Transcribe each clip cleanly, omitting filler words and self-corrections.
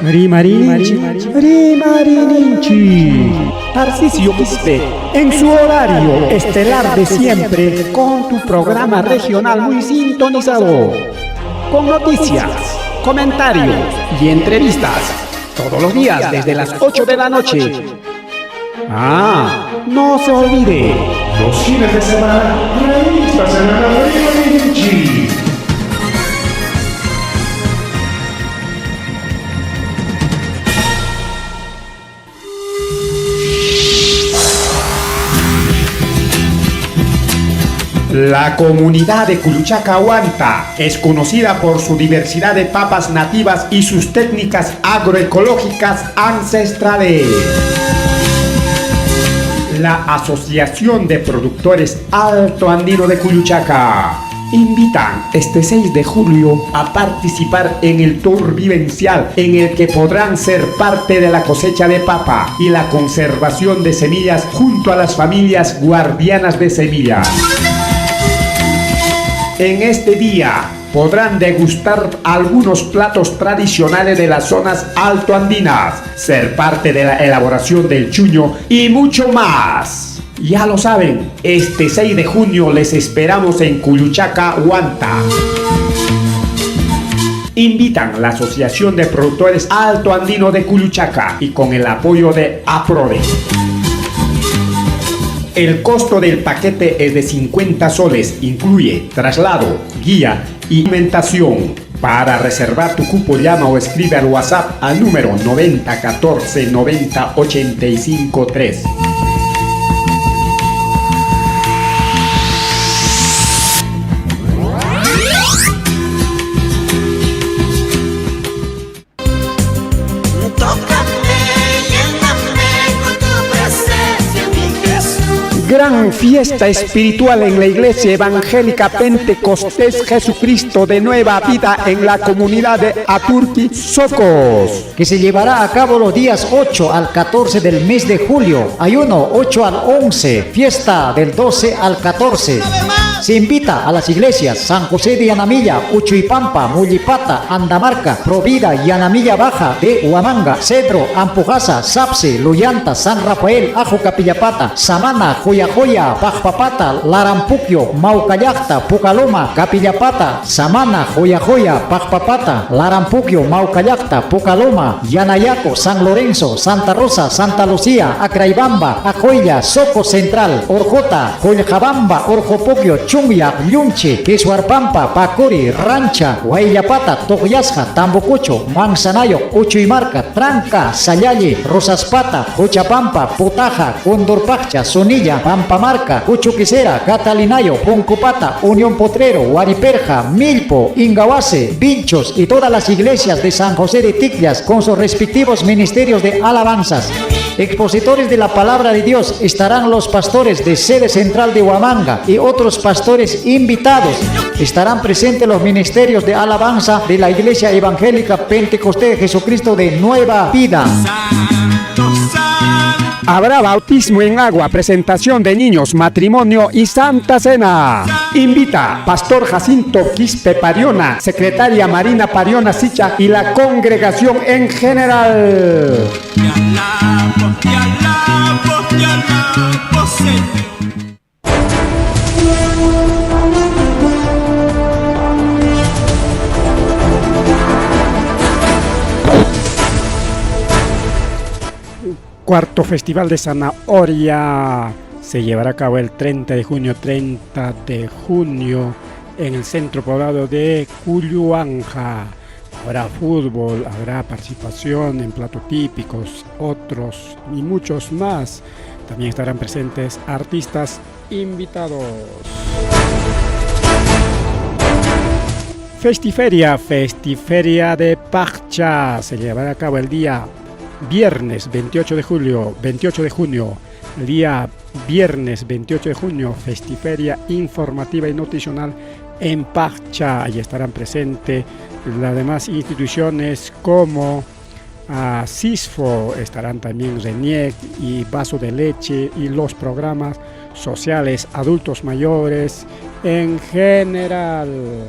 Rimarinchi. Tarcisio Quispe, en su horario estelar de siempre, con tu programa regional muy sintonizado, con noticias, comentarios y entrevistas, todos los días desde las 8 de la noche. No se olvide, los fines de semana, revistas en la Rimarinchi. La comunidad de Culuchaca Huanta es conocida por su diversidad de papas nativas y sus técnicas agroecológicas ancestrales. La Asociación de Productores Alto Andino de Culuchaca invitan este 6 de julio a participar en el tour vivencial en el que podrán ser parte de la cosecha de papa y la conservación de semillas junto a las familias guardianas de semillas. En este día podrán degustar algunos platos tradicionales de las zonas altoandinas, ser parte de la elaboración del chuño y mucho más. Ya lo saben, este 6 de junio les esperamos en Culuchaca Huanta. Invitan la Asociación de Productores Alto Andino de Culuchaca y con el apoyo de APRODE. El costo del paquete es de 50 soles, incluye traslado, guía y alimentación. Para reservar tu cupo llama o escribe al WhatsApp al número 90 14 90 85 3. Gran fiesta espiritual en la Iglesia Evangélica Pentecostés Jesucristo de Nueva Vida en la comunidad de Aturqui, Socos, que se llevará a cabo los días 8 al 14 del mes de julio, ayuno 8 al 11, fiesta del 12 al 14. Se invita a las iglesias San José de Yanamilla, Uchuipampa, Mullipata, Andamarca, Provida, Yanamilla Baja de Huamanga, Cedro, Ampujasa, Sapse, Luyanta, San Rafael, Ajo Capillapata, Samana, Joya, Pajpapata, Larampuquio, Maucallacta, Pucaloma, Capillapata, Samana, Joya, Pajpapata, Larampuquio, Maucallacta, Pucaloma, Yanayaco, San Lorenzo, Santa Rosa, Santa Lucía, Acraibamba, Acoya, Soco Central, Orjota, Joyjabamba, Orjopoquio, Chumya, Yunche, Quesuarpampa, Pacori, Rancha, Huayllapata, Togyasja, Tambococho, Manzanayo, Uchuimarca, Tranca, Sayalle, Rosaspata, Jochapampa, Putaja, Condorpacha, Sonilla, Pampamarca, Uchuquicera, Catalinayo, Poncopata, Unión Potrero, Huariperja, Milpo, Ingahuase, Vinchos y todas las iglesias de San José de Ticlias con sus respectivos ministerios de alabanzas. Expositores de la palabra de Dios estarán los pastores de sede central de Huamanga y otros pastores invitados. Estarán presentes los ministerios de alabanza de la Iglesia Evangélica Pentecostés Jesucristo de Nueva Vida. Habrá bautismo en agua, presentación de niños, matrimonio y Santa Cena. Invita Pastor Jacinto Quispe Pariona, Secretaria Marina Pariona Sicha y la congregación en general. Cuarto Festival de Zanahoria se llevará a cabo el 30 de junio en el centro poblado de Culuanja. Habrá fútbol, habrá participación en platos típicos, otros y muchos más. También estarán presentes artistas invitados. Festiferia de Paccha se llevará a cabo el día viernes 28 de junio, el día viernes 28 de junio, Festiferia informativa y nutricional en Paccha. Allí estarán presentes las demás instituciones como CISFO, estarán también RENIEC y Vaso de Leche y los programas sociales, adultos mayores en general.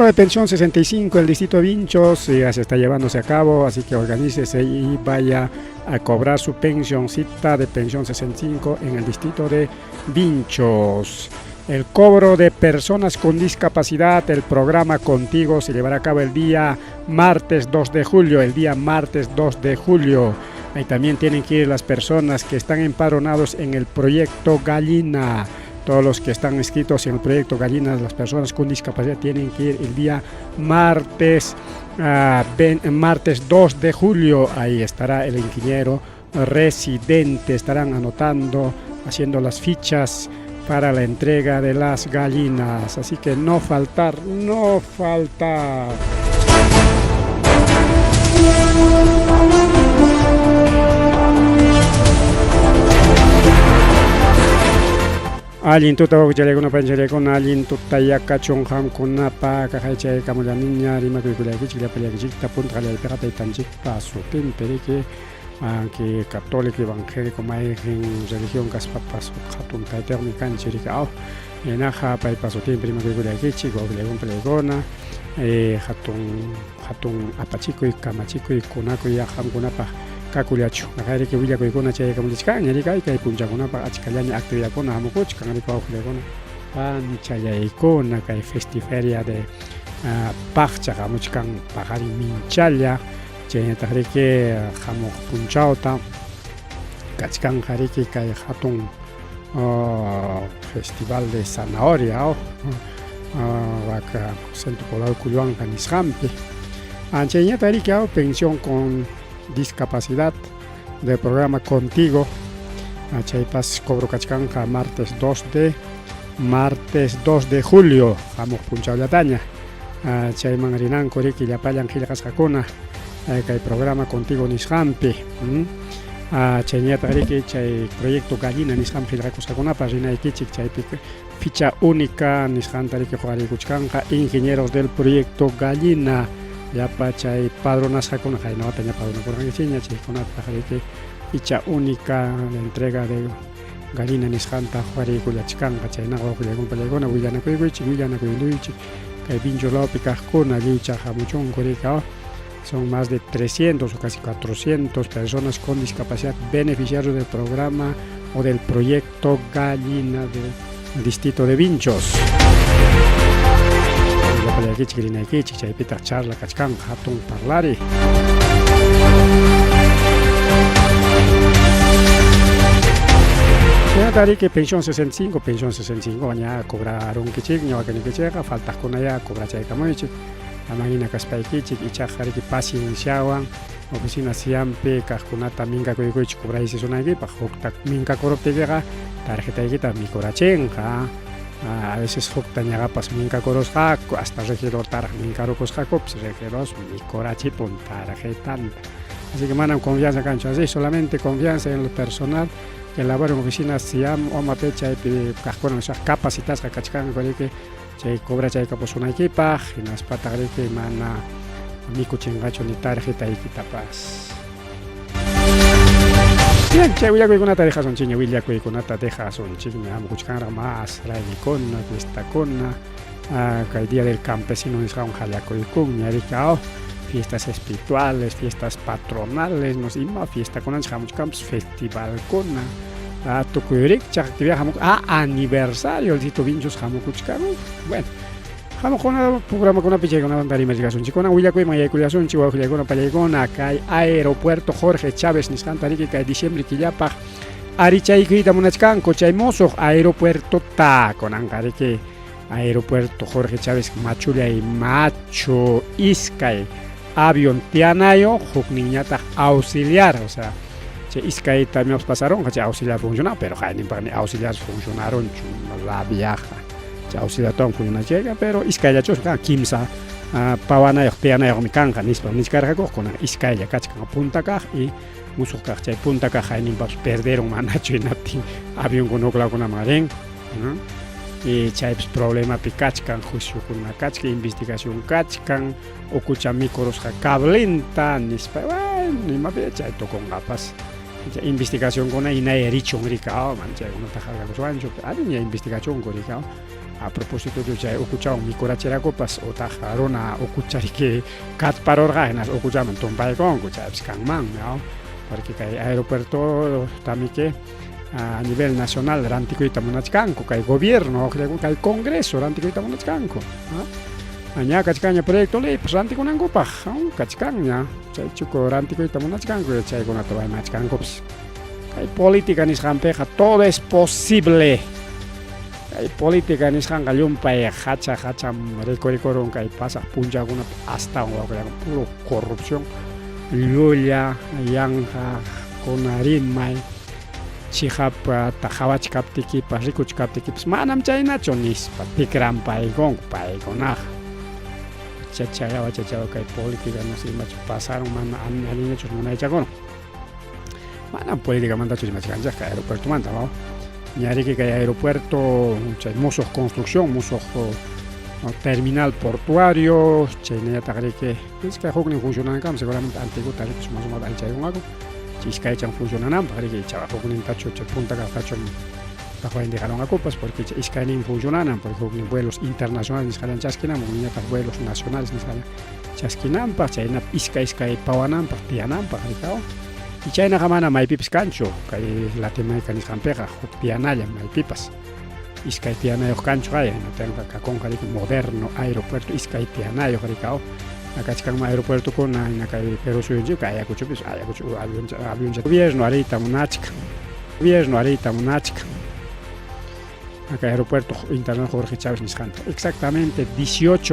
cobro de pensión 65 el distrito de Vinchos ya se está llevándose a cabo, así que organícese y vaya a cobrar su pensioncita de pensión 65 en el distrito de Vinchos. El cobro de personas con discapacidad, el programa Contigo se llevará a cabo el día martes 2 de julio, Ahí también tienen que ir las personas que están empadronados en el proyecto Gallina. Todos los que están inscritos en el proyecto Gallina, las personas con discapacidad tienen que ir el día martes 2 de julio. Ahí estará el ingeniero residente, estarán anotando, haciendo las fichas para la entrega de las gallinas. Así que no faltar. Alin tuta ujaleguna panjaleguna alin tuta yakachon ham kunapa kahaiche kamula niña rima kuikulaki chila peliaki tapun trale perata itanjik paso tempereke que católico evangélico mai religión kaspapas hatun taiterni kanchirika enaja pai paso temperima kuikulaki chico legon pelegona hatun apachiko y kamachiko y kunako ya ham kunapa kakuliacho nakari que villa koikona chay kamulichka nyarika y punchakuna pa achkallani actividad kona hamukuch kangari pa uklegona pani chayaikona kay festiferia de pachcha kamuchkan pagari minchalla chay tahrike hamuk punchauta kachkan hariki kay hatun festival de zanahoria waka centro poblado Culuán Canisrampi ancheña tarike pensión con discapacidad del programa Contigo. Chaypas cobro cachcanca martes 2 de julio. Vamos punchao la taña. Chay mangarinan coriki ya payan gilacascacona. Chay programa Contigo Nishampi. Chayñata riki chay proyecto Gallina Nishampi gilacascacona parina ikichik chay ficha única Nishanta riki jugari cuchcanca ingenieros del proyecto Gallina. Ya chay padronas hakuna no taña padrona por chiña chay con que ficha única la entrega de Gallina Nishanta Juari Kulachkanga chay na go kulegon pelegona Villana Kuichi Villana Kuiluchi kay Vincho López Kuna Licha Jamuchón Kurika son más de 300 o casi 400 personas con discapacidad beneficiarios del programa o del proyecto Gallina del distrito de Vinchos. Aquí chiquirina aquí chichaypita charla kachkan hatun parlari ya tari que pensión 65 ya cobraron que chic ñawa que llega faltas con allá cobra chay kamoichi la máquina kaspay kichik y chajari que pasi iniciaban oficina siampe kaskunata minka kuikuich cobra ese sonagi pa hokta minka koropte llega tarjeta kita mi corachenja a veces hoktañaga pas minka koros jaco hasta regidor tar minka rocos jaco pues regidos mi corachi puntarjetan así que mandan confianza cancho así solamente confianza en el personal que labora en oficinas siam o matecha y cascona esas capacitas que cachcan con que se cobra chay capos una equipa y nas patagre que mana amigo chingacho ni tarjeta y quitapas bien, chay huilla que con una tareja son chiña huilla que con una tareja son chiña muchkan más la icona esta cona el día del campesino es un jalaco y cuña ricao fiestas espirituales, fiestas patronales, nos ima fiesta con anjamos camps festival con tokurik actividad aniversario el sitio Vinchos jamukuchkaru bueno jamo con un programa con una picha con una bandari medicación chicona huilla que maya culiación chihuahua con una palegona acá aeropuerto Jorge Chávez Niscantari que diciembre que ya pa aricha y grita monachkan coche mozo aeropuerto ta con angare que aeropuerto Jorge Chávez Machulia y Macho Iskay avión tianayo huk niñata auxiliar o sea Iskay también pasaron que auxiliar funcionaba pero ni para auxiliar funcionaron la viaja auxiliar todo funciona llega pero Iskay ya chosca kimsa pawana tianayo mi canja ni carga con Iskay ya cacha punta caja y mucho caja punta caja ni para perder un manacho en avión con ocla con amaren y chaips problema pikachkan juicio con una cachca investigación cachkan o cucha micros cablenta ni ni más chay to con gapas investigación con una erichon ricao mancha una tajarga los ancho hay investigación con ricao a propósito de ya escuchado mi corachera copas o tajarona o cuchari que cat para organas o cuchaman tombay con cuchas canman no porque hay aeropuerto también que a nivel nacional rantico itamunachcanco que hay gobierno creo que hay congreso rantico itamunachcanco aña kachkaña proyecto ley pues rantico nangopa kachkaña chay chuko rantico itamunachcanco chay con atobay machcanco pues hay política ni jampeja todo es posible hay política ni jangallumpa hacha recorricoron que pasa puncha alguna hasta puro corrupción lulla yanja conarin mai chihapa tajawach kaptiki pasrikuch kaptiki pues manam chaynacho nispa tikrampa igonaj chachayawa que política no sé macho pasaron mana alinechos munaychakono manam política manda chusmachkancha ka aeropuerto manda ¿no? Ñariki que hay aeropuerto chay musos construcción musos terminal portuario chayna tagrike es que hokni funcionan kam seguramente antiguo tal que más o menos al chaygon algo chisca echan funcionan tagrike chava hokni tacho punta ka tacho tajo indicaron a copas porque isca ni funcionan porque hokni vuelos internacionales ni jalan chaskina muña vuelos nacionales ni jalan chaskinan pa chayna isca pawanan pa tianan pa ricao y chayna jamana maipipas cancho kay latimaica ni jampeja tianaya maipipas Iskay tianayo cancho hay no tengo acá con moderno aeropuerto Iskay tianayo ricao acá chican aeropuerto con acá pero soy yo que hay acuchupis hay avión gobierno ahorita munachka acá aeropuerto internacional Jorge Chávez Niscanta exactamente 18